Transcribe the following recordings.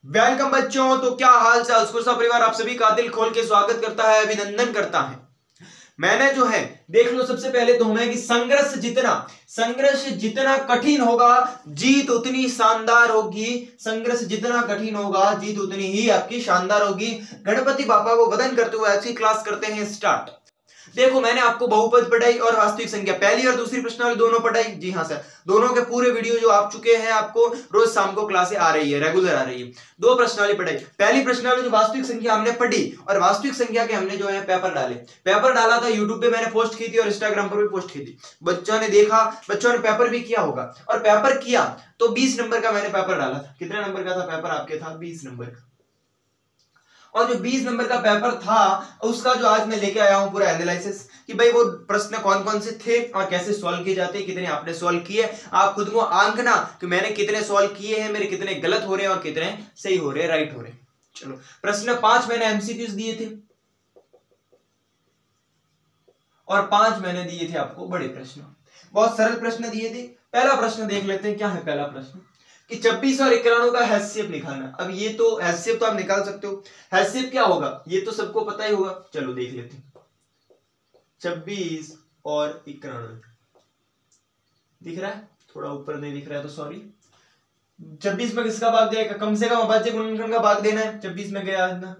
Welcome बच्चों। तो क्या हाल चाल, स्कूल परिवार आप सभी का दिल खोल के स्वागत करता है, अभिनंदन करता है। मैंने जो है देख लो, सबसे पहले तो हमें कि संघर्ष जितना कठिन होगा जीत उतनी शानदार होगी। संघर्ष जितना कठिन होगा जीत उतनी ही आपकी शानदार होगी। गणपति बापा को वंदन करते हुए अच्छी क्लास करते हैं स्टार्ट। देखो, मैंने आपको बहुपद पढ़ाई और वास्तविक संख्या पहली और दूसरी प्रश्नावली दोनों पढ़ाई। जी हाँ सर, दोनों के पूरे वीडियो जो आप चुके हैं, आपको रोज शाम को क्लासे आ रही है, रेगुलर आ रही है। दो प्रश्नावली पढ़ाई, पहली प्रश्नावली जो वास्तविक संख्या हमने पढ़ी और वास्तविक संख्या के हमने जो है पेपर डाला था यूट्यूब पे, मैंने पोस्ट की थी और इंस्टाग्राम पर भी पोस्ट की थी। बच्चों ने देखा, बच्चों ने पेपर भी किया होगा और पेपर किया तो 20 नंबर का मैंने पेपर डाला था। कितने नंबर का था पेपर आपके? था 20 नंबर का। और जो 20 नंबर का पेपर था उसका जो आज मैं लेके आया हूं पूरा एनालिसिस कि भाई वो प्रश्न कौन कौन से थे और कैसे सॉल्व किए जाते हैं, कितने आपने सॉल्व किए। आप खुद को आंकना कि मैंने कितने सॉल्व किए हैं, मेरे कितने गलत हो रहे हैं और कितने सही हो रहे हैं, राइट हो रहे हैं। चलो, प्रश्न 5 मैंने एमसीक्यूज दिए थे और 5 मैंने दिए थे आपको बड़े प्रश्न, बहुत सरल प्रश्न दिए थे। पहला प्रश्न देख लेते हैं। क्या है पहला प्रश्न कि 26 और 91 का हैसियत निकालना। अब ये तो हैसियत तो आप निकाल सकते हो, हैसियत क्या होगा ये तो सबको पता ही होगा। चलो देख लेते हैं। 26 और 91 दिख रहा है, थोड़ा ऊपर नहीं दिख रहा है तो सॉरी। 26 में किसका भाग जाएगा? कम से कम अभाज्य गुणनखंड का भाग देना है। 26 में गया ना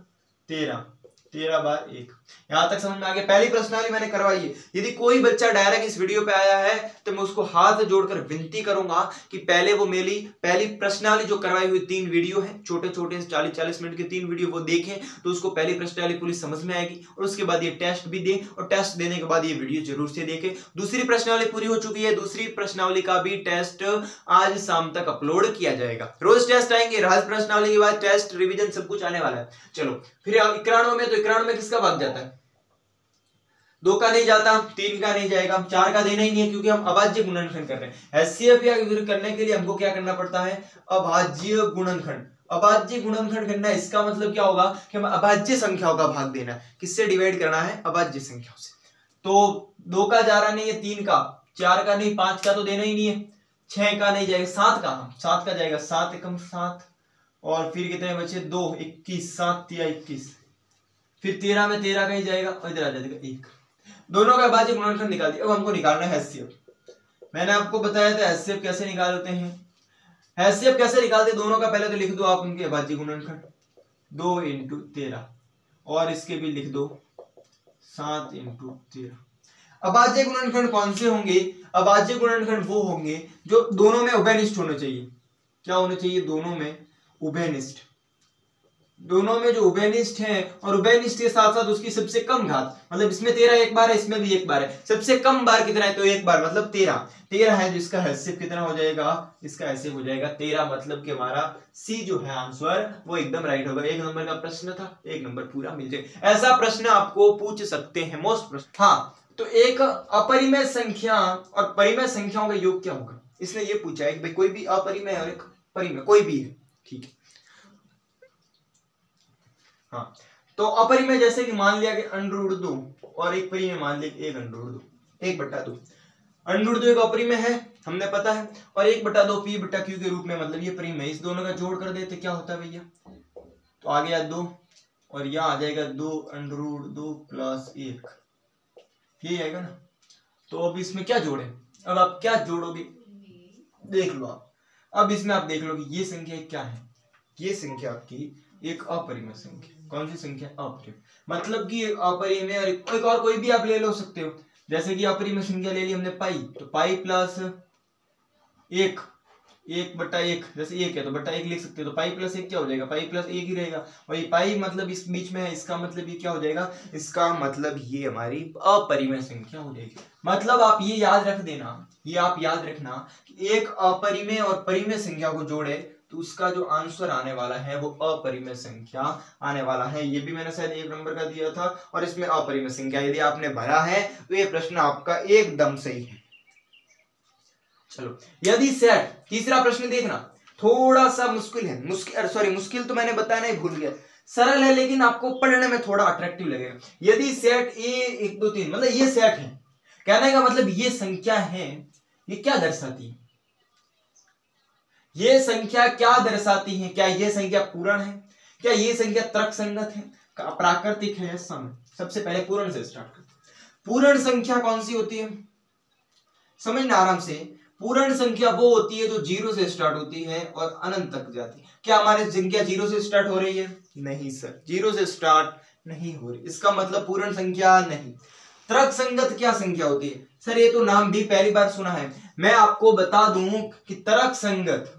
13, 13 बार 1। यहां तक समझ में आ गया। पहली प्रश्नावली मैंने करवाई है। यदि कोई बच्चा डायरेक्ट इस वीडियो पे आया है तो मैं उसको हाथ जोड़कर विनती करूंगा कि पहले वो मेरी पहली प्रश्नावली जो करवाई हुई 3 वीडियो है, छोटे छोटे 40-40 मिनट के 3 वीडियो, वो देखें तो उसको पहली प्रश्नावली पूरी समझ में आएगी और उसके बाद ये टेस्ट भी दे और टेस्ट देने के बाद ये वीडियो जरूर से देखें। दूसरी प्रश्नावली पूरी हो चुकी है, दूसरी प्रश्नावली का भी टेस्ट आज शाम तक अपलोड किया जाएगा। रोज टेस्ट आएंगे, राज प्रश्नावली के बाद टेस्ट, रिवीजन सब कुछ आने वाला है। चलो फिर 91 में, तो 91 में किसका भाग जाता है? 2 का नहीं जाता, 3 का नहीं जाएगा, 4 का देना ही नहीं है क्योंकि हम अभाज्य गुणनखंड कर रहे हैं। एचसीएफ या करने के लिए हमको क्या करना पड़ता है? अभाज्य गुणनखंड। अभाज्य गुणनखंड करना है, इसका मतलब क्या होगा कि हमें अभाज्य संख्याओं का भाग देना है। किससे डिवाइड करना है? अभाज्य संख्याओं से। तो 2 का जा रहा नहीं है, 3 का, 4 का नहीं, 5 का तो देना ही नहीं है, 6 का नहीं जाएगा, 7 का जाएगा, 7 एकम 7 और फिर कितने बचे? 2, 21, 7 या 21, फिर 13 में 13 का ही जाएगा और इधर आ जाएगा 1। दोनों का अभाज्य गुणनखंड निकाल दिया। अब हमको निकालना है हैसियत। मैंने आपको बताया था हैसियत कैसे निकालते हैं। हैसियत कैसे निकालते हैं दोनों का? पहले तो लिख दो आप उनके अभाज्य गुणनखंड, 2 × 13 और इसके भी लिख दो 7 × 13। अभाज्य गुणनखंड कौन से होंगे? अभाज्य गुणनखंड वो होंगे जो दोनों में उभयनिष्ठ होने चाहिए। क्या होने चाहिए? दोनों में उभयनिष्ठ। दोनों में जो उभयनिष्ठ है और उभयनिष्ठ के साथ साथ उसकी सबसे कम घात, मतलब इसमें 13 एक बार है, इसमें भी एक बार है, सबसे कम बार कितना है? तो एक बार, मतलब 13 है, जिसका हैसियत कितना हो जाएगा? इसका हैसियत हो जाएगा 13। मतलब कि हमारा सी जो है आंसर वो एकदम राइट होगा। 1 नंबर का प्रश्न था, 1 नंबर पूरा मिल जाए। ऐसा प्रश्न आपको पूछ सकते हैं मोस्ट प्रश्न। हाँ, तो एक अपरिमेय संख्या और परिमेय संख्याओं का योग क्या होगा, इसने ये पूछा है कि भाई कोई भी अपरिमेय और एक परिमेय कोई भी है, ठीक है। हाँ, तो अपरिमेय जैसे कि मान लिया कि √2 और एक परिमेय मान लिया 1/2, 1/2। √2 एक अपरिमेय है, हमने पता है, और 1/2 p/q के रूप में, मतलब ये परिमेय। इस दोनों का जोड़ कर देते क्या होता है भैया? तो आ गया 2 और यहाँ आ जाएगा 2√2 + 1, यही आएगा ना। तो अब इसमें क्या जोड़े? अब आप क्या जोड़ोगे देख लो आप। अब इसमें आप देख लो कि ये संख्या क्या है। ये संख्या आपकी एक अपरिमेय संख्या। कौन सी संख्या? अपरिमेय। मतलब कि अपरिमेय और एक और कोई भी आप ले लो सकते हो। जैसे कि अपरिमेय संख्या ले ली हमने पाई, तो पाई + 1, 1/1, जैसे 1 है तो /1 लिख सकते हो। तो पाई + 1 क्या हो जाएगा? पाई + 1 ही रहेगा। और ये पाई मतलब इस बीच में है, इसका मतलब ये क्या हो जाएगा? इसका मतलब ये हमारी अपरिमेय संख्या हो जाएगी। मतलब आप ये याद रख देना, ये आप याद रखना कि एक अपरिमेय और परिमेय संख्या को जोड़े तो उसका जो आंसर आने वाला है वो अपरिमेय संख्या आने वाला है। ये भी मैंने शायद 1 नंबर का दिया था और इसमें अपरिमेय संख्या यदि आपने भरा है तो ये प्रश्न आपका एकदम सही है। चलो, यदि सेट, तीसरा प्रश्न देखना, थोड़ा सा मुश्किल है, मुश्किल तो मैंने बताया नहीं, भूल गया। सरल है लेकिन आपको पढ़ने में थोड़ा अट्रैक्टिव लगेगा। यदि सेट A 1 2 3, मतलब ये सेट है, कहने का मतलब ये संख्या है, ये क्या दर्शाती है? ये संख्या क्या दर्शाती है? क्या ये संख्या पूर्ण है? क्या ये संख्या तर्क संगत है? प्राकृतिक है या सम? सबसे पहले पूर्ण से स्टार्ट करते हैं। पूर्ण संख्या कौन सी होती है? समझना आराम से। पूर्ण संख्या वो होती है जो 0 से स्टार्ट होती है और अनंत तक जाती है। क्या हमारी संख्या 0 से स्टार्ट हो रही है? नहीं सर, 0 से स्टार्ट नहीं हो रही, इसका मतलब पूर्ण संख्या नहीं। तर्क संगत क्या संख्या होती है? सर ये तो नाम भी पहली बार सुना है। मैं आपको बता दूं कि तर्क संगत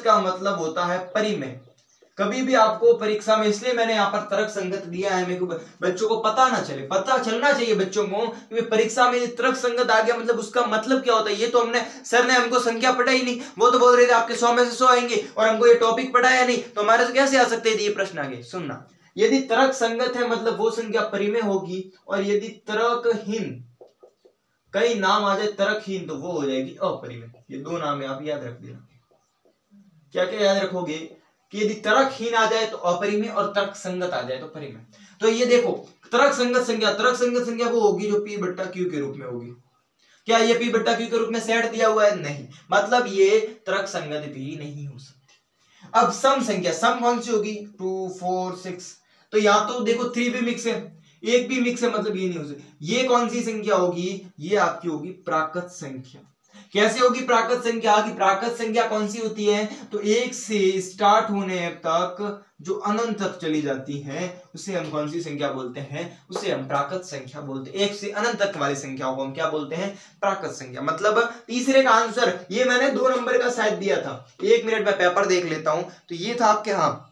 का मतलब होता है परिमेय। कभी भी आपको परीक्षा में, इसलिए मैंने यहाँ पर तर्क संगत दिया है, मेरे को बच्चों को पता ना चले, पता चलना चाहिए बच्चों को कि परीक्षा में तर्क संगत आ गया मतलब उसका मतलब क्या होता है। ये तो हमने, सर ने हमको संख्या पढ़ाई नहीं, वो तो बोल रहे थे आपके 100 में से 100 आएंगे और हमको ये टॉपिक पढ़ाया नहीं, तो हमारे से कैसे आ सकते हैं ये प्रश्न आगे। सुनना, यदि तर्क संगत है मतलब वो संख्या परिमेय होगी, और यदि तर्कहीन, कई नाम आ जाए तर्कहीन, तो वो हो जाएगी अपरिमेय। ये दो नाम है, आप याद रख देना। क्या क्या याद रखोगे? कि यदि तर्कहीन आ जाए तो अपरिमेय और तर्क संगत आ जाए तो परिमेय। तो ये देखो, तर्क संगत संख्या वो होगी जो P बट्टा Q के रूप में होगी। क्या ये P बट्टा Q के रूप में सेट दिया हुआ है? नहीं, मतलब ये तर्क संगत भी नहीं हो सकती। अब सम संख्या, सम कौन सी होगी? 2 4 6। तो यहाँ तो देखो 3 भी मिक्स है, 1 भी मिक्स है, मतलब ये नहीं हो सकती। ये कौन सी संख्या होगी? ये आपकी होगी प्राकृत संख्या। कैसे होगी प्राकृत संख्या? की प्राकृत संख्या कौन सी होती है? तो 1 से स्टार्ट होने तक जो अनंत तक चली जाती है उसे हम कौन सी संख्या बोलते हैं? उसे हम प्राकृत संख्या बोलते हैं। 1 से अनंत तक वाली संख्याओं को हम क्या बोलते हैं? प्राकृत संख्या। मतलब तीसरे का आंसर ये मैंने 2 नंबर का शायद दिया था, 1 मिनट में पेपर देख लेता हूं। तो ये था आपके, हाँ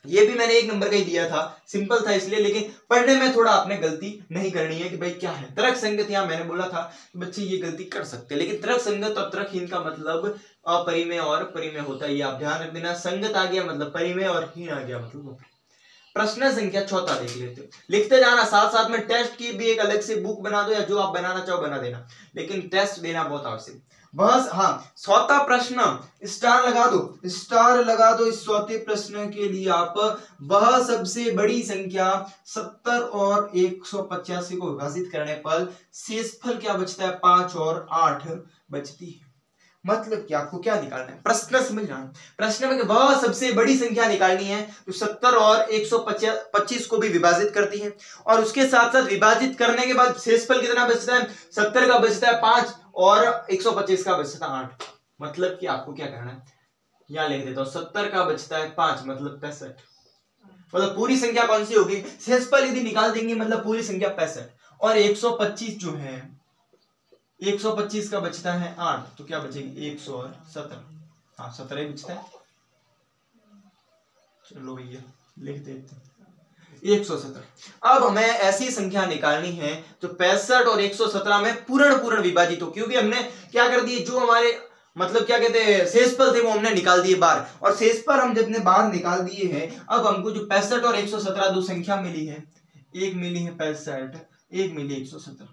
ये भी मैंने 1 नंबर का ही दिया था, सिंपल था इसलिए, लेकिन पढ़ने में थोड़ा आपने गलती नहीं करनी है कि भाई क्या है तर्क संगत। यहाँ मैंने बोला था कि बच्चे ये गलती कर सकते हैं, लेकिन तर्क संगत और तर्कहीन का मतलब अपरिमेय और परिमेय होता है, ये आप ध्यान रख देना। संगत आ गया मतलब परिमेय और हीन आ गया मतलब। प्रश्न संख्या 4 देख लेते हो, लिखते जाना, साथ साथ में टेस्ट की भी एक अलग से बुक बना दो, या जो आप बनाना चाहो बना देना, लेकिन टेस्ट देना बहुत आवश्यक। बस हाँ, 4था प्रश्न, स्टार लगा दो, स्टार लगा दो इस 4थे प्रश्न के लिए आप। वह सबसे बड़ी संख्या 70 और 185 को विभाजित करने पर शेषफल क्या बचता है? 5 और 8 बचती है। मतलब क्या, आपको क्या निकालना है? प्रश्न समझना। प्रश्न में वह सबसे बड़ी संख्या निकालनी है जो 70 और 125 को भी विभाजित करती है, और उसके साथ साथ विभाजित करने के बाद शेषफल कितना बचता है? 70 का बचता है 5 और 125 का बचता है 8। मतलब कि आपको क्या करना है, यहां लिख देता हूं, 70 का बचता है 5 मतलब 65। मतलब पूरी संख्या कौन सी होगी? शेषफल यदि निकाल देंगे मतलब पूरी संख्या 65, और 125 जो है 125 का बचता है 8, तो क्या बचेगी? 117। हाँ 17 ही बचता है। चलो भैया लिख देते हैं 117। अब हमें ऐसी संख्या निकालनी है जो 65 और 117 में पूर्ण विभाजित हो, क्योंकि हमने क्या कर दिए, जो हमारे मतलब क्या कहते हैं शेषफल थे वो हमने निकाल दिए बाहर, और शेषफल हम जब ने बाहर निकाल दिए हैं, अब हमको जो 65 और 117 दो संख्या मिली है, एक मिली है 65, एक मिली 117।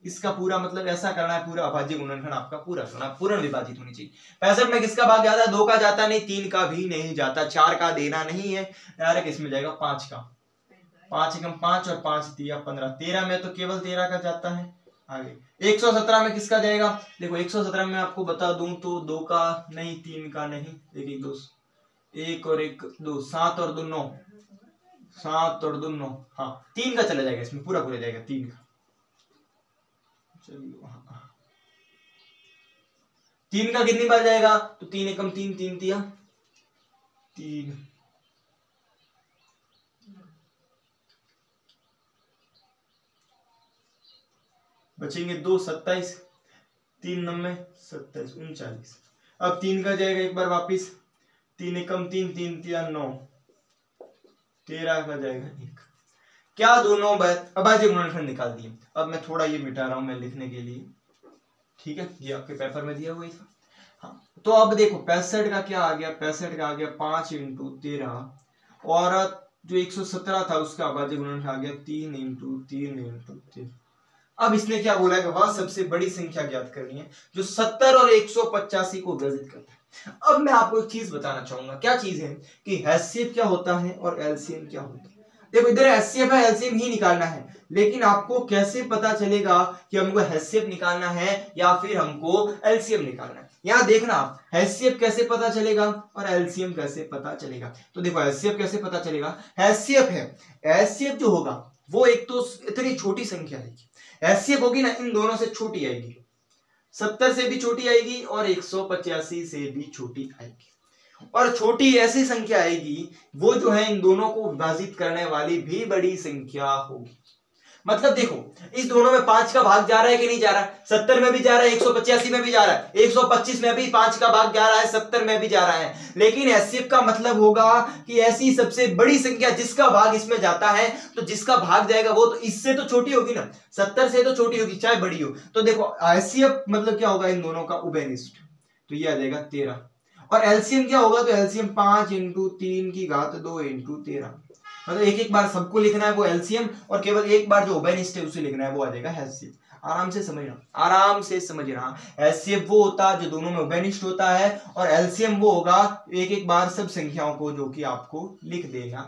इसका पूरा मतलब ऐसा करना है, पूरा अभाज्य गुणनखंड आपका पूरा करना, पूर्ण विभाजित होनी चाहिए। 65 में किसका भाग ज्यादा? 2 का जाता नहीं, 3 का भी नहीं जाता, 4 का देना नहीं है, डायरेक्ट इसमें जाएगा 5 का। 5 एकम 5 और 5 दिया 15, 13 में तो केवल 13 का जाता है। आगे 117 में किसका जाएगा? देखो 117 में आपको बता दूं तो 2 का नहीं, 3 का नहीं, 1 2 1 और 1 2, 7 और 2 9, 7 और 2 9, हाँ 3 का चला जाएगा, इसमें पूरा जाएगा 3 का। चलिए 3 का कितनी बार जाएगा? तो 3 एकम 3, 3 दिया 3, बचेंगे 2, 27, 3 9 27, 39। अब 3 का जाएगा एक बार वापिस, 3 एकम 3, 3 दिया 9, 13 का जाएगा 1। क्या दोनों अभाज्य गुणनखंड निकाल दिए। अब मैं थोड़ा ये मिटा रहा हूं मैं लिखने के लिए, ठीक है, ये आपके पेपर में दिया हुआ ही था। हाँ तो अब देखो 65 का क्या आ गया? 65 का आ गया 5 × 13, और जो 117 था उसका अभाज्य गुणनखंड आ गया 3 × 3 × 3। अब इसने क्या बोला है कि वह सबसे बड़ी संख्या ज्ञात करनी है जो 70 और 185 को विभाजित करता है। अब मैं आपको एक चीज बताना चाहूंगा, क्या चीज है कि हैसियत क्या होता है और एलसीएम क्या होता है। देखो इधर HCF है, एलसीएम ही निकालना है, लेकिन आपको कैसे पता चलेगा कि हमको HCF निकालना है या फिर हमको एलसीएम निकालना है? यहां देखना आप, HCF कैसे पता चलेगा और एलसीएम कैसे पता चलेगा। तो देखो HCF कैसे पता चलेगा, HCF है, HCF जो होगा वो एक तो इतनी छोटी संख्या आएगी, HCF होगी ना इन दोनों से छोटी आएगी, 70 से भी छोटी आएगी और 185 से भी छोटी आएगी, और छोटी ऐसी संख्या आएगी वो जो है इन दोनों को विभाजित करने वाली भी बड़ी संख्या होगी। मतलब देखो इस दोनों में 5 का भाग जा रहा है कि नहीं जा रहा है, 70 में भी जा रहा है, 185 में भी जा रहा है, 125 में भी 5 का भाग जा रहा है, 70 में भी जा रहा है, लेकिन HCF का मतलब होगा कि ऐसी सबसे बड़ी संख्या जिसका भाग इसमें जाता है, तो जिसका भाग जाएगा वो तो इससे तो छोटी होगी ना, 70 से तो छोटी होगी चाहे बड़ी हो। तो देखो HCF मतलब क्या होगा, इन दोनों का उभयनिष्ठ, तो ये आ जाएगा 13, और एलसीएम क्या होगा, तो एलसीएम 5 × 3 की घात 2 × 13, मतलब एक एक बार सबको लिखना है वो एलसीएम, और केवल एक बार जो उभयनिष्ठ है उसे लिखना है वो आ जाएगा HCF। आराम से समझना, आराम से समझना, HCF वो होता है जो दोनों में उभयनिष्ठ होता है, और एलसीएम वो होगा एक एक बार सब संख्याओं को जो कि आपको लिख देना।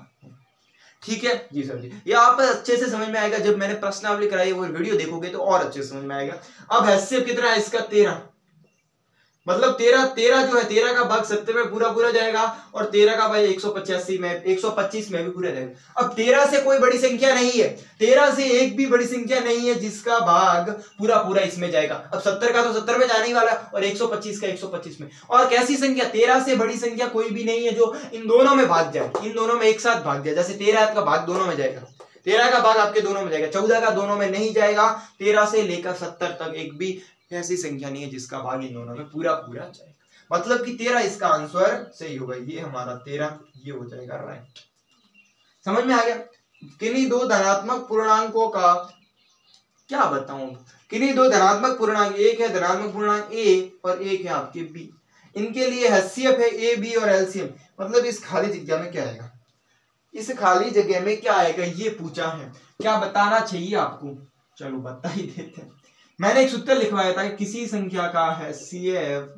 ठीक है जी सर जी, ये आप अच्छे से समझ में आएगा, जब मैंने प्रश्नावली कराई वो वीडियो देखोगे तो और अच्छे से समझ में आएगा। अब HCF कितना है इसका, 13, मतलब 13 जो है 13 का भाग 70 में पूरा पूरा जाएगा, और 13 का भाग 185 में 125 में भी पूरा जाएगा। अब 13 से कोई बड़ी संख्या नहीं है, 13 से एक भी बड़ी संख्या नहीं है जिसका भाग पूरा पूरा इसमें जाएगा। अब 70 का तो 70 में जाने ही वाला, और 125 का 125 में, और कैसी संख्या, 13 से बड़ी संख्या कोई भी नहीं है जो इन दोनों में भाग जाए, इन दोनों में एक साथ भाग जाए। जैसे 13 का भाग दोनों में जाएगा, 13 का भाग आपके दोनों में जाएगा, 14 का दोनों में नहीं जाएगा, 13 से लेकर 70 तक एक भी ऐसी संख्या नहीं है जिसका भाग इन दोनों में पूरा पूरा जाएगा। मतलब कि 13 इसका आंसर सही होगा, ये हमारा 13 ये हो जाएगा राइट। समझ में आ गया? किन्हीं दो धनात्मक पूर्णांकों का क्या बताऊं, किन्हीं दो धनात्मक पूर्णांक, एक है धनात्मक पूर्णांक ए और एक है आपके बी, इनके लिए HCF है ए बी और एलसीएम, मतलब इस खाली जगह में क्या आएगा, इस खाली जगह में क्या आएगा ये पूछा है, क्या बताना चाहिए आपको, चलो बता ही देते हैं। मैंने एक सूत्र लिखवाया था, किसी संख्या का HCF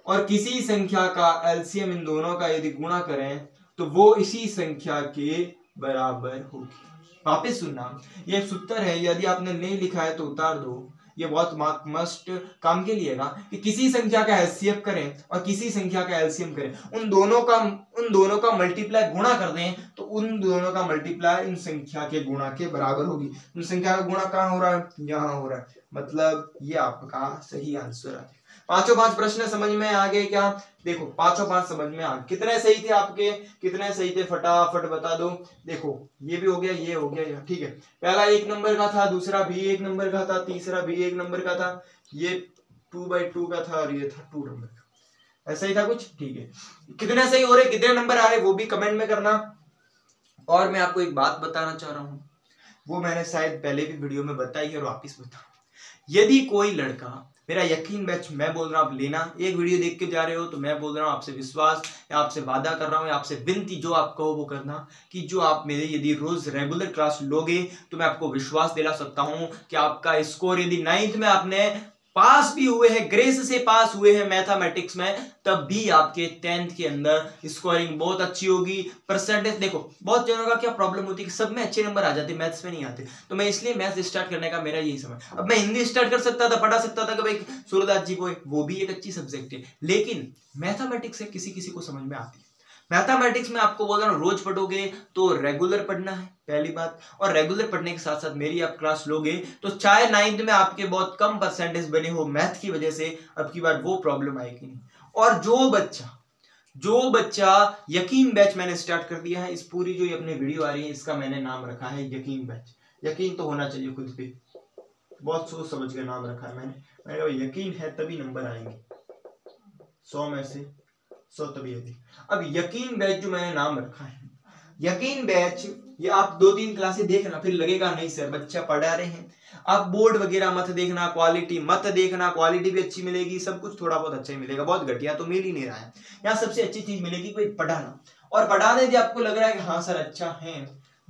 और किसी संख्या का एलसीएम इन दोनों का यदि गुणा करें तो वो इसी संख्या के बराबर होगी। वापस सुनना, ये सूत्र है, यदि आपने नहीं लिखा है तो उतार दो, ये बहुत मस्ट काम के लिए कि किसी संख्या का HCF करें और किसी संख्या का एलसीएम करें, उन दोनों का मल्टीप्लाई गुणा कर दें तो उन दोनों का मल्टीप्लाई इन संख्या के गुणा के बराबर होगी। उन संख्या का गुणा कहाँ हो रहा है, यहाँ हो रहा है, मतलब ये आपका सही आंसर है। 5 प्रश्न समझ में आ गए क्या? देखो 5 समझ में आ गए। कितने सही थे आपके, कितने सही थे फटाफट बता दो। देखो ये भी हो गया, ये हो गया, ठीक है। पहला 1 नंबर का था, दूसरा भी 1 नंबर का था, तीसरा भी 1 नंबर का था, ये 2/2 का था और ये था 2 नंबर का, ऐसा ही था कुछ, ठीक है। कितने सही हो रहे, कितने नंबर आ रहे वो भी कमेंट में करना। और मैं आपको एक बात बताना चाह रहा हूँ, वो मैंने शायद पहले भी वीडियो में बताई है और वापिस बताऊं। यदि कोई लड़का, मेरा यकीन बैच मैं बोल रहा हूं, आप लेना, एक वीडियो देख के जा रहे हो तो मैं बोल रहा हूं आपसे विश्वास या आपसे वादा कर रहा हूं या आपसे विनती, जो आप कहो वो करना, कि जो आप मेरे यदि रोज रेगुलर क्लास लोगे तो मैं आपको विश्वास दिला सकता हूं कि आपका स्कोर यदि 9th में आपने पास भी हुए हैं, ग्रेस से पास हुए हैं मैथमेटिक्स में, तब भी आपके 10th के अंदर स्कोरिंग बहुत अच्छी होगी। परसेंटेज देखो, बहुत जनों का क्या प्रॉब्लम होती है कि सब में अच्छे नंबर आ जाते, मैथ्स में नहीं आते, तो मैं इसलिए मैथ्स स्टार्ट करने का मेरा यही समय। अब मैं हिंदी स्टार्ट कर सकता था, पढ़ा सकता था कि भाई सूरदास जी को, वो भी एक अच्छी सब्जेक्ट है, लेकिन मैथमेटिक्स किसी किसी को समझ में आती है। मैथमेटिक्स में आपको बोल रहा हूं, रोज पढ़ोगे तो रेगुलर पढ़ना है पहली बात, और रेगुलर पढ़ने के साथ साथ मेरी आप क्लास लोगे तो चाहे 9th में आपके बहुत कम परसेंटेज बने हो मैथ की वजह से, अब की बार वो प्रॉब्लम आएगी नहीं। और जो बच्चा यकीन बैच मैंने स्टार्ट कर दिया है, इस पूरी जो ये अपनी वीडियो आ रही है इसका मैंने नाम रखा है यकीन बैच। यकीन तो होना चाहिए खुद पे, बहुत सोच समझ के नाम रखा है मैंने यकीन है तभी नंबर आएंगे, 100 में से 100 तभी आएगी। अब यकीन बैच जो मैंने नाम रखा है, यकीन बैच, ये आप 2-3 क्लासें देखना, फिर लगेगा नहीं सर बच्चा पढ़ा रहे हैं। आप बोर्ड वगैरह मत देखना, क्वालिटी मत देखना, क्वालिटी भी अच्छी मिलेगी, सब कुछ थोड़ा बहुत अच्छा ही मिलेगा, बहुत घटिया तो मिल ही नहीं रहा है। यहाँ सबसे अच्छी चीज मिलेगी कोई पढ़ाना, और पढ़ाने भी आपको लग रहा है कि हाँ सर अच्छा है,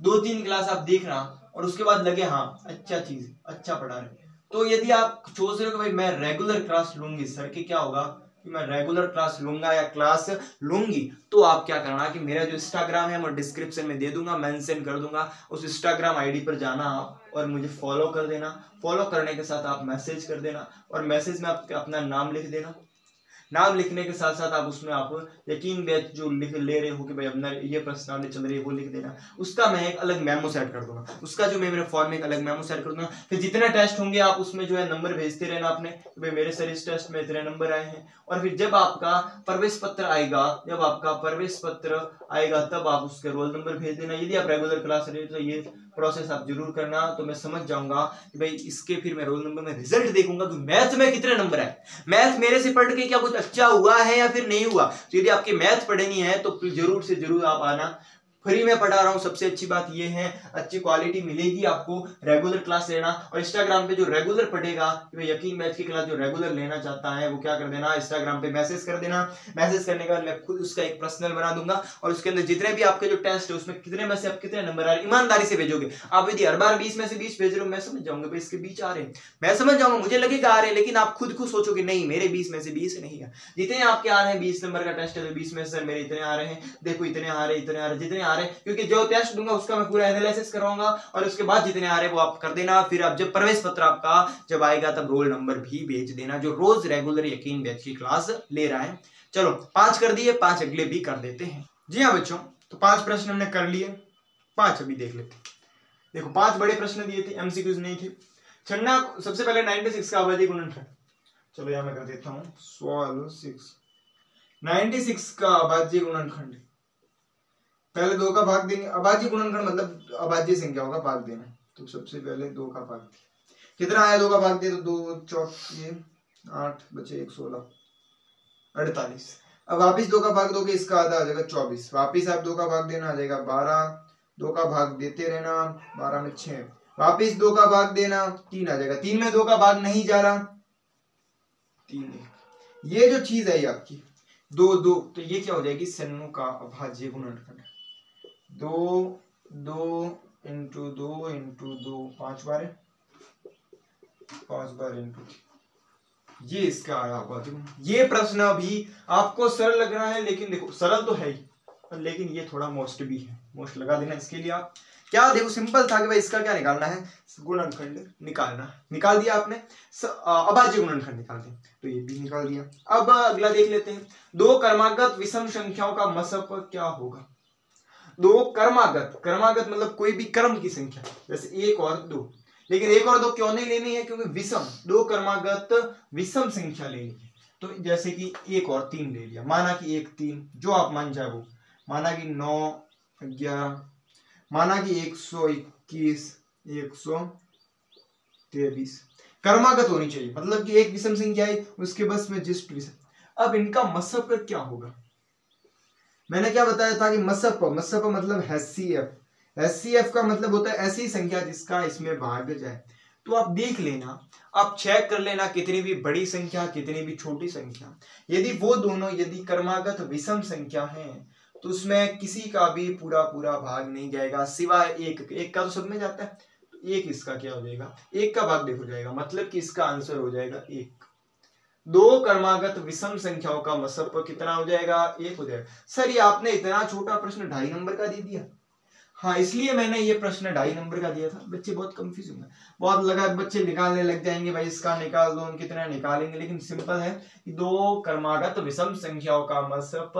2-3 क्लास आप देखना और उसके बाद लगे हाँ अच्छा चीज, अच्छा पढ़ा रहे, तो यदि आप सोच रहे हो कि भाई मैं रेगुलर क्लास लूंगी सर के, क्या होगा कि मैं रेगुलर क्लास लूंगा या क्लास लूंगी, तो आप क्या करना कि मेरा जो इंस्टाग्राम है मैं डिस्क्रिप्शन में दे दूंगा, मेंशन कर दूंगा, उस इंस्टाग्राम आईडी पर जाना आप और मुझे फॉलो कर देना। फॉलो करने के साथ आप मैसेज कर देना और मैसेज में आप अपना नाम लिख देना। नाम लिखने के साथ साथ आप उसमें आप यकीन बैच जो लिख ले रहे हो कि भाई अपना ये प्रश्नावली चल रही है वो लिख देना। उसका मैं एक अलग मेमो सेट कर दूंगा, उसका जो मैं मेरे फॉर्म में एक अलग मेमो सेट कर दूंगा। फिर जितने टेस्ट होंगे आप उसमें जो है नंबर भेजते रहना आपने, भाई मेरे सर इस टेस्ट में इतने नंबर आए हैं। और फिर जब आपका प्रवेश पत्र आएगा, तब आप उसके रोल नंबर भेज देना। यदि आप रेगुलर क्लास रहे तो ये प्रोसेस आप जरूर करना, तो मैं समझ जाऊंगा कि भाई इसके फिर मैं रोल नंबर में रिजल्ट देखूंगा कि मैथ में कितने नंबर आए, मैथ मेरे से पढ़ के क्या कुछ अच्छा हुआ है या फिर नहीं हुआ। तो यदि आपकी मैथ पढ़नी है तो जरूर से जरूर आप आना, फ्री में पढ़ा रहा हूं। सबसे अच्छी बात ये है अच्छी क्वालिटी मिलेगी आपको, रेगुलर क्लास लेना। और इंस्टाग्राम पे जो रेगुलर पढ़ेगा, यकीन बैच की क्लास जो रेगुलर लेना चाहता है वो क्या कर देना, इंस्टाग्राम पे मैसेज कर देना। मैसेज करने के बाद मैं खुद उसका एक पर्सनल बना दूंगा और उसके अंदर जितने भी आपके जो टेस्ट है उसमें कितने में से आप कितने नंबर आ रहे हैं ईमानदारी से भेजोगे। आप यदि हर बार 20 में से 20 भेज रहे हो, मैं समझ जाऊंगा भाई इसके 20 आ रहे हैं, मैं समझ जाऊंगा, मुझे लगेगा आ रहे हैं, लेकिन आप खुद सोचोगे नहीं मेरे 20 में से 20 नहीं है। जितने आपके आ रहे हैं 20 नंबर का टेस्ट है तो 20 में से मेरे इतने आ रहे हैं, देखो इतने आ रहे जितने आ रहे हैं, क्योंकि जो टेस्ट दूंगा उसका मैं पूरा एनालिसिस कराऊंगा और उसके बाद जितने आ रहे हैं वो आप कर देना। फिर आप जब प्रवेश पत्र आपका जब आएगा तब रोल नंबर भी भेज देना, जो रोज रेगुलर यकीन बैच की क्लास ले रहा है। चलो 5 कर दिए, 5 अगले भी कर देते हैं। जी हाँ बच्चों, तो 5 प्रश्न हमने कर लिए, 5 अभी देख लेते हैं। देखो 5 बड़े प्रश्न दिए थे, एमसीक्यूज नहीं थे। छन्ना सबसे पहले 96 का आबादी गुणनखंड, चलो यहां मैं कर देता हूं सवाल 6। 96 का अभाज्य गुणनखंड, पहले 2 का भाग देंगे। अभाज्य गुणनखंड मतलब अभाज्य संख्या होगा भाग देना, तो सबसे पहले 2 का भाग दिया। कितना आया 2 का भाग दिया तो 2 4 8 बचे 1 16 48। अब वापिस 2 का भाग दोगे इसका आधा आ जाएगा 24। वापिस आप 2 का भाग देना आ जाएगा 12। 2 का भाग देते रहना, 12 में 6। वापिस 2 का भाग देना 3 आ जाएगा। 3 में 2 का भाग नहीं जा रहा, 3 ये जो चीज है ये आपकी 2 2, तो ये क्या हो जाएगी सन्नु का अभाज्य गुणनखंड। 2 2 इंटू 2 इंटू 2 5 बार है, 5 बार इंटू, ये इसका आया होगा। ये प्रश्न अभी आपको सरल लग रहा है, लेकिन देखो सरल तो है ही, लेकिन ये थोड़ा मोस्ट भी है। मोस्ट लगा देना इसके लिए। आप क्या देखो सिंपल था कि भाई इसका क्या निकालना है, गुणनखंड निकालना। निकाल दिया आपने, अभाज्य गुणनखंड निकाल दिया, तो ये भी निकाल दिया। अब अगला देख लेते हैं, 2 क्रमागत विषम संख्याओं का मसप क्या होगा। 2 क्रमागत मतलब कोई भी क्रम की संख्या, जैसे 1 और 2, लेकिन 1 और 2 क्यों नहीं लेनी है, क्योंकि विषम 2 क्रमागत विषम संख्या लेनी है। तो जैसे कि 1 और 3 ले लिया, माना कि 1 3 जो आप मान जाए वो, माना कि 9 11, माना कि 121 123। क्रमागत होनी चाहिए, मतलब कि एक विषम संख्या है उसके बस में जिस्ट विषम। अब इनका मसप क्या होगा, मैंने क्या बताया था कि मसप मतलब HCF का मतलब होता है ऐसी संख्या जिसका इसमें भाग जाए। तो आप देख लेना, आप चेक कर लेना कितनी भी बड़ी संख्या कितनी भी छोटी संख्या, यदि वो दोनों यदि क्रमागत विषम संख्या है तो उसमें किसी का भी पूरा भाग नहीं जाएगा सिवाय एक का तो सब में जाता है, तो एक इसका क्या हो जाएगा, एक का भाग देखो जाएगा, मतलब कि इसका आंसर हो जाएगा 1। 2 क्रमागत विषम संख्याओं का मसप कितना हो जाएगा, 1 हो जाएगा। सर ये आपने इतना छोटा प्रश्न 2.5 नंबर का दे दिया। हाँ इसलिए मैंने ये प्रश्न 2.5 नंबर का दिया था। बच्चे बहुत कंफ्यूज होंगे, बहुत लगा बच्चे निकालने लग जाएंगे भाई इसका निकाल दो, कितना निकालेंगे, लेकिन सिंपल है कि 2 क्रमागत विषम संख्याओं का मसप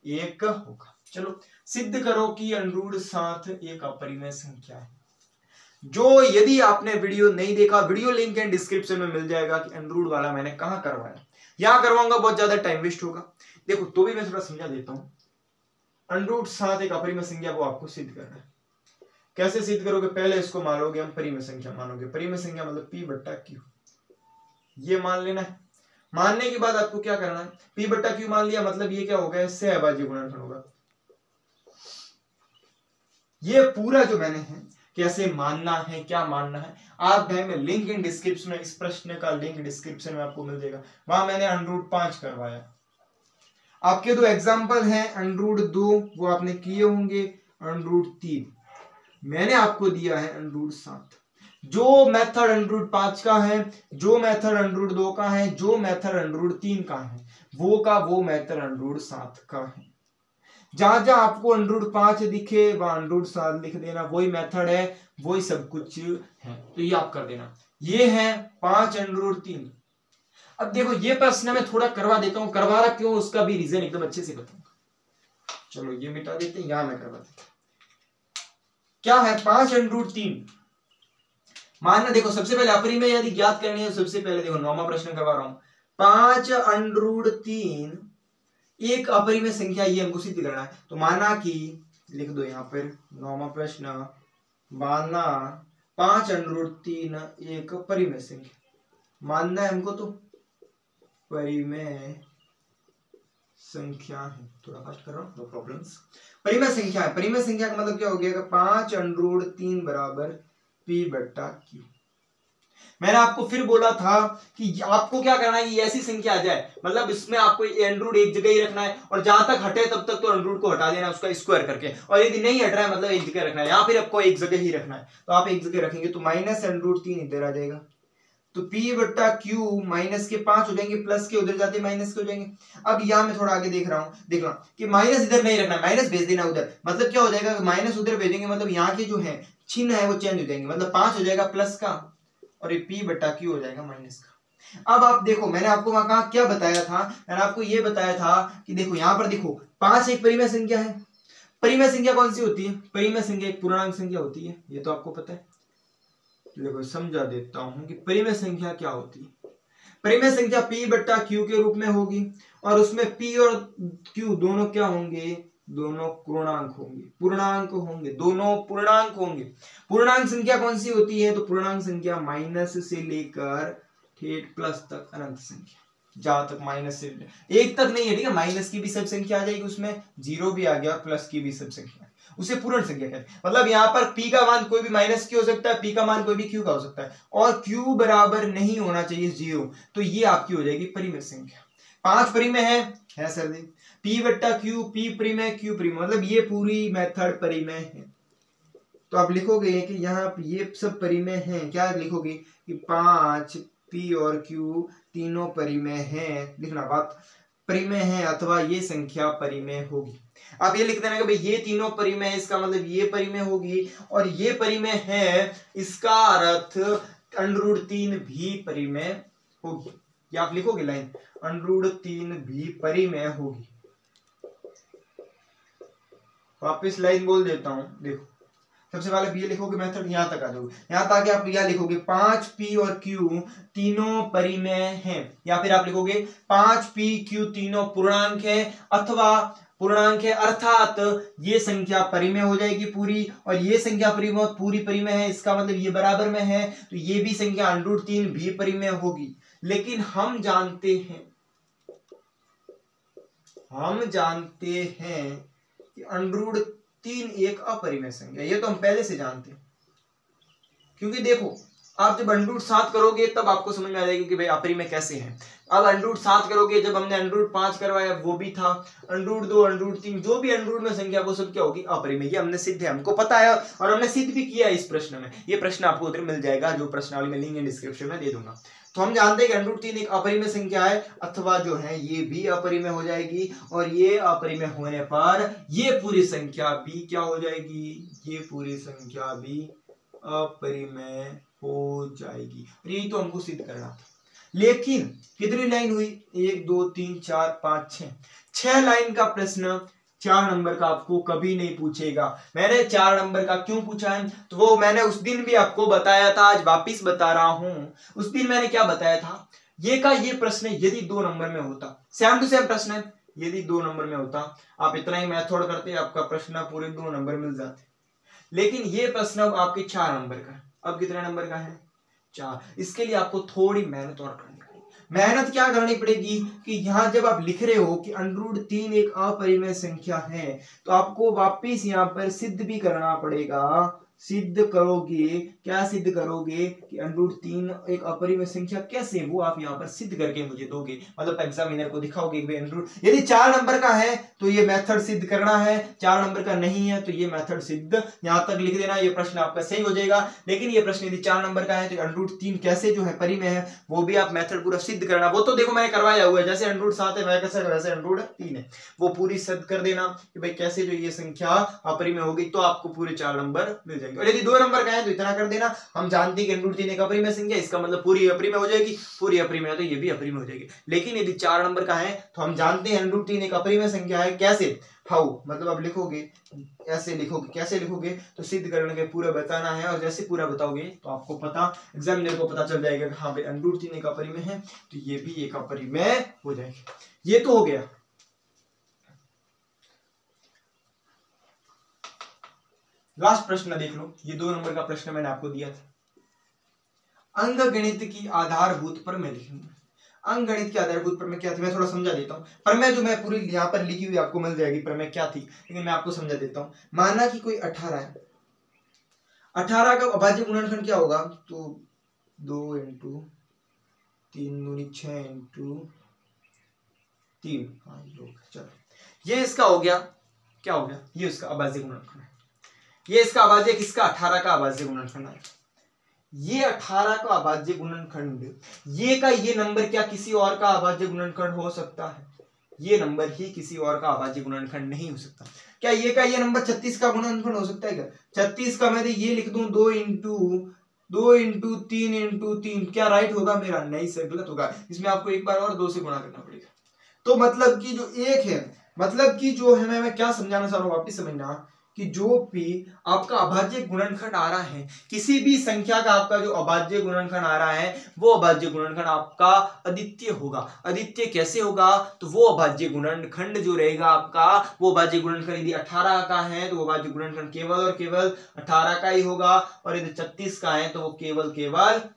1 होगा। चलो सिद्ध करो कि अनुरूढ़ 7 एक अपरिमेय संख्या है। जो यदि आपने वीडियो नहीं देखा, वीडियो लिंक है डिस्क्रिप्शन में मिल जाएगा कि अनुरूढ़ वाला मैंने कहां करवाया। यहां करवाऊंगा बहुत ज्यादा टाइम वेस्ट होगा। देखो तो भी मैं थोड़ा समझा देता हूं। अनुरूढ़ 7 एक अपरिमेय संख्या, वो आपको सिद्ध करना है। कैसे सिद्ध करोगे, पहले इसको मानोगे हम परिमेय संख्या मानोगे। परिमेय संख्या मतलब P/Q, ये मान लेना है। मानने के बाद आपको क्या करना है, P/Q मान लिया, मतलब ये क्या होगा, इससे अभाज्य गुणनखंड होगा। ये पूरा जो मैंने है कैसे मानना है, क्या मानना है, आप मैं लिंक इन डिस्क्रिप्शन में, इस प्रश्न का लिंक डिस्क्रिप्शन में आपको मिल जाएगा। वहां मैंने अनुरूढ़ 5 करवाया। आपके 2 एग्जाम्पल हैं, अनुरूढ़ 2 वो आपने किए होंगे, अनुरूढ़ 3 मैंने आपको दिया है, अनुरूढ़ 7। जो मेथड अनुरूढ़ 5 का है, जो मेथड अनुरूढ़ 2 का है, जो मेथड अनुरूढ़ 3 का है, वो का वो मेथड √7 का है। जहां जहां आपको √5 दिखे वहां √7 लिख देना, वही मेथड है, वही सब कुछ है, तो ये आप कर देना। ये है 5√3। अब देखो ये प्रश्न मैं थोड़ा करवा देता हूं, करवा रहा क्यों उसका भी रीजन एकदम अच्छे से बताऊंगा। चलो ये मिटा देते हैं, यहां मैं करवा देता हूं। क्या है 5√3? मानना देखो सबसे पहले अपरिमेय यदि ज्ञात करनी है, सबसे पहले देखो नौवां प्रश्न करवा रहा हूं। 5√3 एक अपरिमेय संख्या, ये हमको सिद्ध करना है। तो माना कि लिख दो यहां पर नौवां प्रश्न, मानना 5√3 एक परिमेय संख्या, मानना है हमको तो परिमेय संख्या है। थोड़ा फास्ट कर रहा हूं, नो प्रॉब्लम्स। परिमेय संख्या है, परिमेय संख्या का मतलब क्या हो गया? 5√3 बराबर p/q। मैंने आपको फिर बोला था कि आपको क्या करना है, ये ऐसी संख्या आ जाए, मतलब इसमें आपको √ एक जगह ही रखना है, और जहां तक हटे तब तक तो √ को हटा देना उसका स्क्वायर करके, और यदि नहीं हट रहा है मतलब एक जगह रखना है, यहाँ फिर आपको एक जगह ही रखना है, तो आप एक जगह रखेंगे तो -√3 इधर आ जाएगा, तो p/q माइनस के 5 हो जाएंगे, प्लस के उधर जाते माइनस के हो जाएंगे। अब यहाँ मैं थोड़ा आगे देख रहा हूँ, देखना कि माइनस इधर नहीं रखना, माइनस भेज देना उधर, मतलब क्या हो जाएगा, माइनस उधर भेजेंगे मतलब यहाँ के जो है चिन्ह है वो चेंज हो जाएंगे, मतलब 5 हो जाएगा प्लस का, और ये p/q हो जाएगा माइनस का। अब आप देखो मैंने आपको वहां कहा क्या बताया था, मैंने आपको ये बताया था कि देखो यहाँ पर देखो 5 एक परिमेय संख्या है। परिमेय संख्या कौन सी होती है? परिमेय संख्या एक पूर्णांक संख्या होती है, ये तो आपको पता है। देखो समझा देता हूं कि परिमेय संख्या क्या होती है। परिमेय संख्या p/q के रूप में होगी, और उसमें p और q दोनों क्या होंगे? दोनों पूर्णांक होंगे, पूर्णांक होंगे, दोनों पूर्णांक होंगे। पूर्णांक संख्या कौन सी होती है? तो पूर्णांक संख्या माइनस से लेकर ठेठ प्लस तक अनंत संख्या, जहां तक माइनस से एक तक नहीं है, ठीक है, माइनस की भी सब संख्या आ जाएगी उसमें, 0 भी आ गया, प्लस की भी सब संख्या, उसे पूर्ण संख्या कहते हैं। मतलब यहाँ पर p का मान कोई भी माइनस की हो सकता है, p का मान कोई भी q का हो सकता है, और q बराबर नहीं होना चाहिए 0, तो ये आपकी हो जाएगी परिमेय संख्या। 5 परिमेय है सर, p/q, p परिमेय, q परिमेय, मतलब ये पूरी मेथड परिमेय है। तो आप लिखोगे कि यहाँ ये सब परिमेय हैं, क्या लिखोगे कि 5 p और q तीनों परिमेय हैं, लिखना बात परिमेय है अथवा ये संख्या परिमेय होगी। आप ये लिख देना कि भाई ये तीनों परिमेय है, इसका मतलब ये परिमेय होगी, और ये परिमेय है, इसका अर्थ √3 भी परिमेय होगी। ये आप लिखोगे लाइन, √3 भी परिमेय होगी। वापिस लाइन बोल देता हूं, देखो सबसे पहले ये लिखोगे मेथड, यहां तक आ जाओगे, यहां तक आप यह लिखोगे 5p और q तीनों परिमेय हैं, या फिर आप लिखोगे 5p q तीनों पूर्णांक है अथवा पूर्णांक है, अर्थात ये संख्या परिमेय हो जाएगी पूरी, और ये संख्या पूरी परिमेय है, इसका मतलब ये बराबर में है, तो ये भी संख्या √3 भी परिमेय होगी। लेकिन हम जानते हैं कि √3 एक अपरिमेय संख्या, ये तो हम पहले से जानते हैं, क्योंकि देखो आप जब √7 करोगे तब आपको समझ में आ जाएगी कि भाई अपरिमेय कैसे है। अब √7 करोगे, जब हमने √5 करवाया वो भी था, √2 √3 जो भी में संख्या वो सब क्या होगी? अपरिमेय। ये हमने सिद्ध है, हमको पता है, और हमने सिद्ध भी किया इस प्रश्न में। ये प्रश्न आपको उधर मिल जाएगा, जो प्रश्नावली में लिंक डिस्क्रिप्शन में दे दूंगा। तो हम जानते हैं कि √3 एक अपरिमेय संख्या है, अथवा जो है ये भी अपरिमेय हो जाएगी, और ये अपरिमेय होने पर ये पूरी संख्या भी क्या हो जाएगी? ये पूरी संख्या भी अपरिमेय हो जाएगी। यही तो हमको सिद्ध करना था। लेकिन कितनी लाइन हुई? 1 2 3 4 5 6 लाइन का प्रश्न 4 नंबर का आपको कभी नहीं पूछेगा। मैंने 4 नंबर का क्यों पूछा है, तो वो मैंने उस दिन भी आपको बताया था, आज वापिस बता रहा हूं। उस दिन मैंने क्या बताया था, ये प्रश्न यदि 2 नंबर में होता, सेम टू सेम प्रश्न है, यदि 2 नंबर में होता, आप इतना ही मेथड करते, आपका प्रश्न पूरे 2 नंबर मिल जाते। लेकिन ये प्रश्न अब आपके 4 नंबर का है। अब कितने नंबर का है? 4। इसके लिए आपको थोड़ी मेहनत और करनी पड़ेगी। मेहनत क्या करनी पड़ेगी कि यहां जब आप लिख रहे हो कि √3 एक अपरिमेय संख्या है, तो आपको वापिस यहां पर सिद्ध भी करना पड़ेगा, सिद्ध करोगे, क्या सिद्ध करोगे कि √3 एक अपरिमेय संख्या कैसे, वो आप यहाँ पर सिद्ध करके मुझे दोगे, मतलब एग्जामिनर को दिखाओगे यदि 4 नंबर का है तो ये मेथड सिद्ध करना है, 4 नंबर का नहीं है तो ये मेथड सिद्ध यहाँ तक लिख देना, ये प्रश्न आपका सही हो जाएगा। लेकिन ये प्रश्न यदि 4 नंबर का है तो √3 कैसे जो है परिमेय है वो भी आप मेथड पूरा सिद्ध करना। वो तो देखो मैंने करवाया हुआ है, जैसे √7 है वैसे √3 है, वो पूरी सिद्ध कर देना कि भाई कैसे जो ये संख्या अपरिमेय होगी, तो आपको पूरे 4 नंबर मिल जाएंगे। और यदि 2 नंबर का है तो इतना कर देना, हम जानते हैं कि √3 एक अपरिमेय संख्या, इसका मतलब पूरी अपरिमेय हो जाएगी, पूरी अपरिमेय है तो ये भी अपरिमेय हो जाएगी। लेकिन यदि 4 नंबर का है तो हम जानते हैं √3 एक अपरिमेय संख्या है, कैसे, हाउ, मतलब अब लिखोगे ऐसे लिखोगे, कैसे लिखोगे तो सिद्ध करने के पूरा बताना है, और जैसे पूरा बताओगे तो आपको पता, एग्जामिनर को पता चल जाएगा कि हाँ भाई √3 एक अपरिमेय है तो ये भी एक अपरिमेय हो जाएगा। ये तो हो गया। लास्ट प्रश्न देख लो, ये 2 नंबर का प्रश्न मैंने आपको दिया था। अंकगणित की आधारभूत प्रमेय लिखेंगे। अंकगणित के आधारभूत प्रमेय क्या थी मैं थोड़ा समझा देता हूँ। प्रमेय जो मैं पूरी यहाँ पर लिखी हुई आपको मिल जाएगी, प्रमेय क्या थी, लेकिन मैं आपको समझा देता हूँ। माना कि कोई 18 है, 18 का अभाज्य गुणनखंड क्या होगा, तो 2 × 3 दूनी 6 × 3, हाँ चलो ये इसका हो गया, क्या हो गया, ये इसका अभाज्य गुणनखंड है। ये इसका अभाज्य किसका, 18 का अभाज्य गुणनखंड है। ये 18 का अभाज्य गुणनखंड, ये का ये नंबर क्या किसी और का अभाज्य गुणनखंड हो सकता है, ये नंबर ही किसी और का अभाज्य गुणनखंड नहीं हो सकता। क्या ये का ये नंबर 36 का गुणनखंड हो सकता है क्या, 36 का मैं ये लिख दूं 2 × 3 × 3, क्या राइट होगा मेरा, नहीं सर गलत होगा, इसमें आपको एक बार और 2 से गुणा करना पड़ेगा। तो मतलब कि जो एक है, मतलब कि जो है मैं क्या समझाना चाह रहा हूँ वापिस समझना, कि जो भी आपका अभाज्य गुणनखंड आ रहा है, किसी भी संख्या का आपका जो अभाज्य गुणनखंड आ रहा है वो अभाज्य गुणनखंड आपका अद्वितीय होगा। अद्वितीय कैसे होगा, तो वो अभाज्य गुणनखंड जो रहेगा आपका, वो अभाज्य गुणनखंड यदि 18 का है तो वो अभाज्य गुणनखंड केवल और केवल 18 का ही होगा, और यदि 36 का है तो वो केवल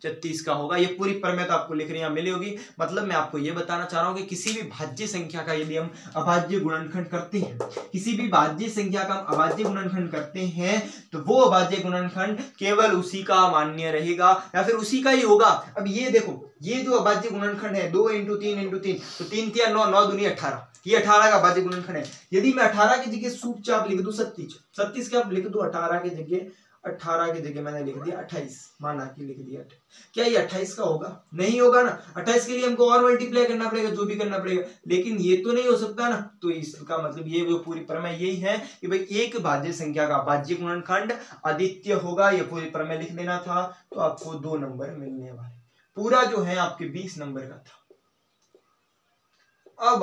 36 का होगा। ये पूरी प्रमेय तो आपको लिखनी यहाँ मिली होगी। मतलब मैं आपको ये बताना चाह रहा हूँ कि किसी भी भाज्य संख्या का यदि हम अभाज्य गुणनखंड करते हैं, किसी भी भाज्य संख्या का हम अभाज्य गुणनखंड करते हैं तो वो अभाज्य गुणनखंड केवल उसी का मान्य रहेगा या फिर उसी का ही होगा। अब ये देखो, ये जो अभाज्य गुणनखंड है 2 × 3 × 3, तो 3 × 9 9 दूनी 18, ये 18 का अभाज्य गुणनखंड है। यदि मैं 18 की जगह सूपचाप लिख दूं 37 के आप लिख दूं 18 की जगह मैंने लिख दिया 28, माना कि लिख दिया, क्या ये 28 का होगा, नहीं होगा ना। 28 के लिए हमको और मल्टीप्लाई करना पड़ेगा, जो भी करना पड़ेगा, लेकिन ये तो नहीं हो सकता ना। तो इसका मतलब ये वो पूरी प्रमेय यही है कि भाई एक भाज्य संख्या का भाज्य गुणनखंड अद्वितीय होगा। ये पूरी प्रमेय लिख देना था तो आपको 2 नंबर मिलने वाले, पूरा जो है आपके 20 नंबर का था। अब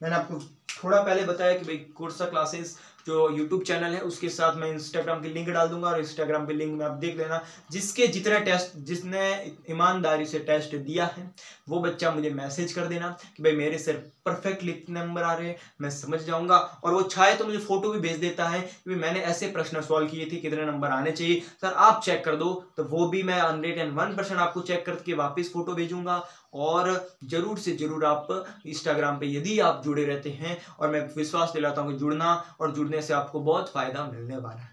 मैंने आपको थोड़ा पहले बताया कि भाई कोर्सा क्लासेस जो यूट्यूब चैनल है उसके साथ मैं इंस्टाग्राम की लिंक डाल दूंगा, और इंस्टाग्राम पे लिंक में आप देख लेना। जिसने ईमानदारी से टेस्ट दिया है वो बच्चा मुझे मैसेज कर देना कि भाई मेरे सर परफेक्ट कितने नंबर आ रहे हैं, मैं समझ जाऊंगा। और वो चाहे तो मुझे फोटो भी भेज देता है कि मैंने ऐसे प्रश्न सॉल्व किए थे, कितने नंबर आने चाहिए सर आप चेक कर दो, तो वो भी मैं 101% आपको चेक करके वापस फोटो भेजूंगा। और जरूर से जरूर आप इंस्टाग्राम पे यदि आप जुड़े रहते हैं, और मैं विश्वास दिलाता हूं कि जुड़ना और जुड़ने से आपको बहुत फायदा मिलने वाला है।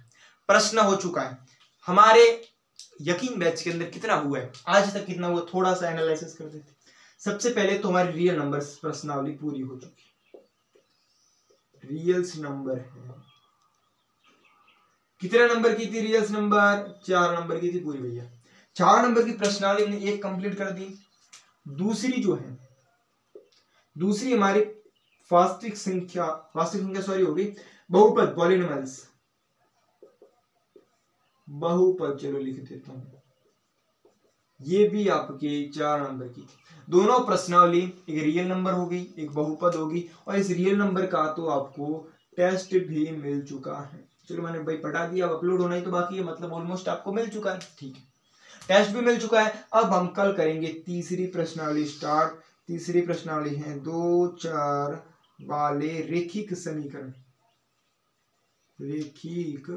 प्रश्न हो चुका है हमारे यकीन बैच के अंदर, कितना हुआ है आज तक, कितना हुआ थोड़ा सा एनालिसिस कर देते। सबसे पहले तो हमारी रियल नंबर्स प्रश्नावली पूरी हो चुकी, रियल्स नंबर है, कितने नंबर की थी रियल्स नंबर, 4 नंबर की थी पूरी भैया। 4 नंबर की प्रश्नावली हमने एक कंप्लीट कर दी। दूसरी जो है, दूसरी हमारी वास्तविक संख्या होगी बहुपद, पॉलिनोमियल्स, बहुपद, चलो लिख देता हूं, ये भी आपके 4 नंबर की थी। दोनों प्रश्नावली, एक रियल नंबर होगी एक बहुपद होगी, और इस रियल नंबर का तो आपको टेस्ट भी मिल चुका है। चलो मैंने भाई पढ़ा दिया, अब अपलोड होना ही तो बाकी है, मतलब ऑलमोस्ट आपको मिल चुका है, ठीक है, टेस्ट भी मिल चुका है। अब हम कल करेंगे तीसरी प्रश्नावली स्टार्ट। तीसरी प्रश्नावली है 2 4 वाले रेखिक समीकरण, रेखिक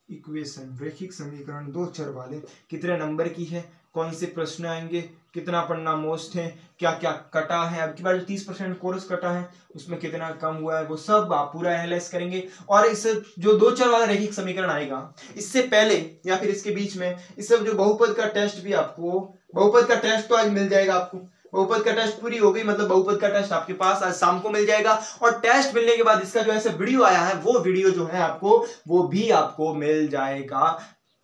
इक्वेशन, रेखिक समीकरण 2 चर वाले, कितने नंबर की है कौन से प्रश्न आएंगे, कितना पढ़ना मोस्ट है, क्या क्या कटा है, अब की बार जो 30% कोर्स कटा है उसमें कितना कम हुआ है, वो सब आप पूरा एनालाइज करेंगे। और इस जो 2 चर वाला रैखिक समीकरण आएगा इससे पहले या फिर इसके बीच में इस सब जो बहुपद का टेस्ट भी आपको, बहुपद का टेस्ट तो आज मिल जाएगा आपको, बहुपद का टेस्ट पूरी हो गई, मतलब बहुपद का टेस्ट आपके पास आज शाम को मिल जाएगा। और टेस्ट मिलने के बाद इसका जो ऐसे वीडियो आया है वो वीडियो जो है आपको वो भी आपको मिल जाएगा।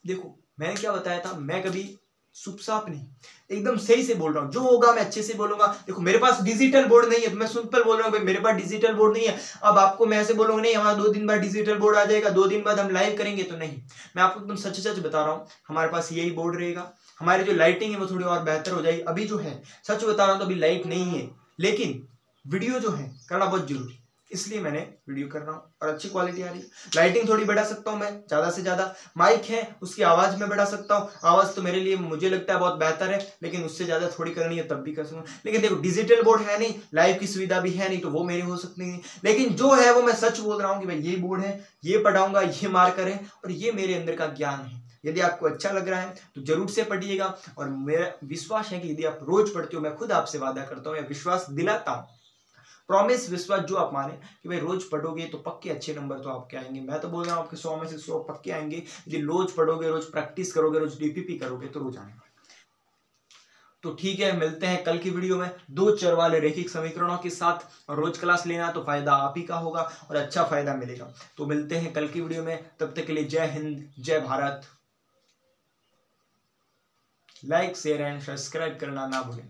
देखो मैंने क्या बताया था, मैं कभी सुप साप नहीं, एकदम सही से बोल रहा हूँ, जो होगा मैं अच्छे से बोलूंगा। देखो मेरे पास डिजिटल बोर्ड नहीं है तो मैं सिंपल बोल रहा हूँ भाई मेरे पास डिजिटल बोर्ड नहीं है। अब आपको मैं ऐसे बोलूंगा नहीं हमारा 2 दिन बाद डिजिटल बोर्ड आ जाएगा, 2 दिन बाद हम लाइव करेंगे, तो नहीं, मैं आपको एकदम सच सच बता रहा हूँ हमारे पास यही बोर्ड रहेगा। हमारी जो लाइटिंग है वो थोड़ी और बेहतर हो जाएगी। अभी जो है सच बता रहा हूँ तो अभी लाइट नहीं है, लेकिन वीडियो जो है करना बहुत जरूरी, इसलिए मैंने वीडियो कर रहा हूँ और अच्छी क्वालिटी आ रही है। लाइटिंग थोड़ी बढ़ा सकता हूँ मैं, ज्यादा से ज्यादा माइक है उसकी आवाज में बढ़ा सकता हूँ, आवाज तो मेरे लिए मुझे लगता है बहुत बेहतर है, लेकिन उससे ज्यादा थोड़ी करनी है तब भी कर सकूँ। लेकिन देखो डिजिटल बोर्ड है नहीं, लाइव की सुविधा भी है नहीं, तो वो मेरी हो सकती नहीं, लेकिन जो है वो मैं सच बोल रहा हूँ कि भाई ये बोर्ड है, ये पढ़ाऊंगा, ये मार्कर है और ये मेरे अंदर का ज्ञान है। यदि आपको अच्छा लग रहा है तो जरूर से पढ़िएगा। और मेरा विश्वास है कि यदि आप रोज पढ़ते हो, मैं खुद आपसे वादा करता हूँ या विश्वास दिलाता हूँ, प्रॉमिस विश्वास जो आप माने कि भाई रोज पढ़ोगे तो पक्के अच्छे नंबर तो आपके आएंगे। मैं तो बोल रहा हूँ आपके 100 में से 100 पक्के आएंगे। यदि रोज पढ़ोगे, रोज प्रैक्टिस करोगे, रोज डीपीपी करोगे तो रोज आएंगे। तो ठीक है, मिलते हैं कल की वीडियो में 2 चर वाले रैखिक समीकरणों के साथ। और रोज क्लास लेना तो फायदा आप ही का होगा और अच्छा फायदा मिलेगा। तो मिलते हैं कल की वीडियो में, तब तक के लिए जय हिंद, जय Bharat. Like share and subscribe करना ना भूलें।